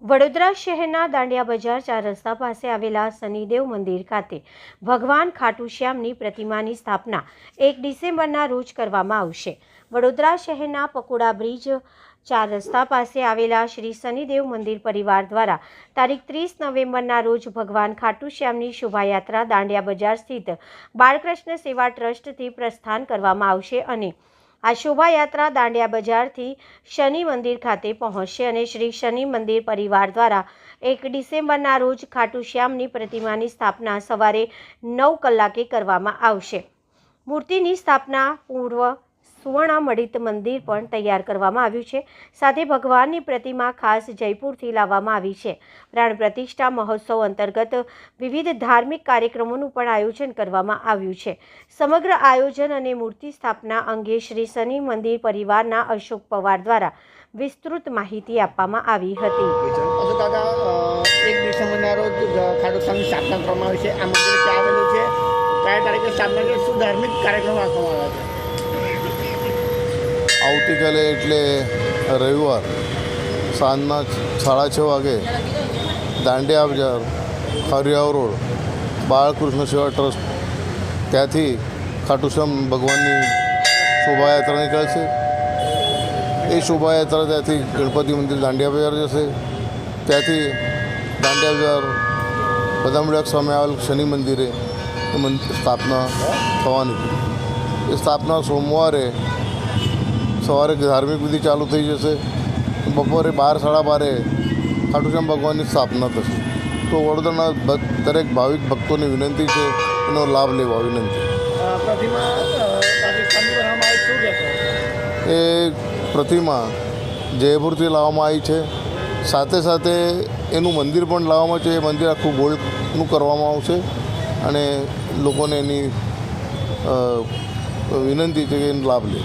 વડોદરા શહેરના દાંડિયા બજાર 4 રસ્તા પાસે આવેલા શનિદેવ મંદિર ખાતે ભગવાન ખાટુ શ્યામની પ્રતિમાની સ્થાપના 1 ડિસેમ્બરના રોજ કરવામાં આવશે। વડોદરા શહેરના પકોડા બ્રિજ 4 રસ્તા પાસે આવેલા શ્રી શનિદેવ મંદિર પરિવાર દ્વારા તારીખ 30 નવેમ્બરના રોજ ભગવાન ખાટુ શ્યામની શોભાયાત્રા દાંડિયા બજાર સ્થિત બાળકૃષ્ણ સેવા ટ્રસ્ટથી પ્રસ્થાન કરવામાં આવશે અને આ શોભાયાત્રા દાંડિયા બજારથી શનિ મંદિર ખાતે પહોંચશે અને શ્રી શનિ મંદિર પરિવાર દ્વારા 1 ડિસેમ્બરના રોજ ખાટુ શ્યામની પ્રતિમાની સ્થાપના સવારે 9 કલાકે કરવામાં આવશે। મૂર્તિની સ્થાપના પૂર્વ સુવર્ણમડિત મંદિર પણ તૈયાર કરવામાં આવ્યું છે। સાથે ભગવાનની પ્રતિમા ખાસ જયપુરથી લાવવામાં આવી છે। પ્રાણ પ્રતિષ્ઠા મહોત્સવ અંતર્ગત વિવિધ ધાર્મિક કાર્યક્રમોનું પણ આયોજન કરવામાં આવ્યું છે। સમગ્ર આયોજન અને મૂર્તિ સ્થાપના અંગે શ્રી શનિ મંદિર પરિવારના અશોક પવાર દ્વારા વિસ્તૃત માહિતી આપવામાં આવી હતી। કાકા 1 ડિસેમ્બરના રોજ ખાટુ શ્યામની સ્થાપના કરવામાં આવી છે। આ મંદિર ક્યાં આવેલું છે, કયા તારીખે સ્થાપના છે, શું ધાર્મિક કાર્યક્રમો રાખવામાં આવ્યા છે? આવતીકાલે એટલે રવિવાર સાંજના 6:30 વાગે દાંડિયા બજાર ખરિયાવ રોડ બાળકૃષ્ણ સેવા ટ્રસ્ટ ત્યાંથી ખાટુ શ્યામ ભગવાનની શોભાયાત્રા નીકળશે। એ શોભાયાત્રા ત્યાંથી ગણપતિ મંદિર દાંડિયા બજાર જશે। ત્યાંથી દાંડિયા બજાર બદામડાક સામે આવેલ શનિ મંદિરે સ્થાપના થવાની છે। એ સ્થાપના સોમવારે સવારે ધાર્મિક વિધિ ચાલુ થઈ જશે। બપોરે 12 સાડા 12 ખાટુ શ્યામ ભગવાનની સ્થાપના થશે। તો વડોદરાના દરેક ભાવિક ભક્તોની વિનંતી છે, એનો લાભ લેવા વિનંતી। એ પ્રતિમા જયપુરથી લાવવામાં આવી છે। સાથે સાથે એનું મંદિર પણ લાવવામાં છે। એ મંદિર આખું ગોલ્ડનું કરવામાં આવશે અને લોકોને એની વિનંતી છે કે એનો લાભ લે।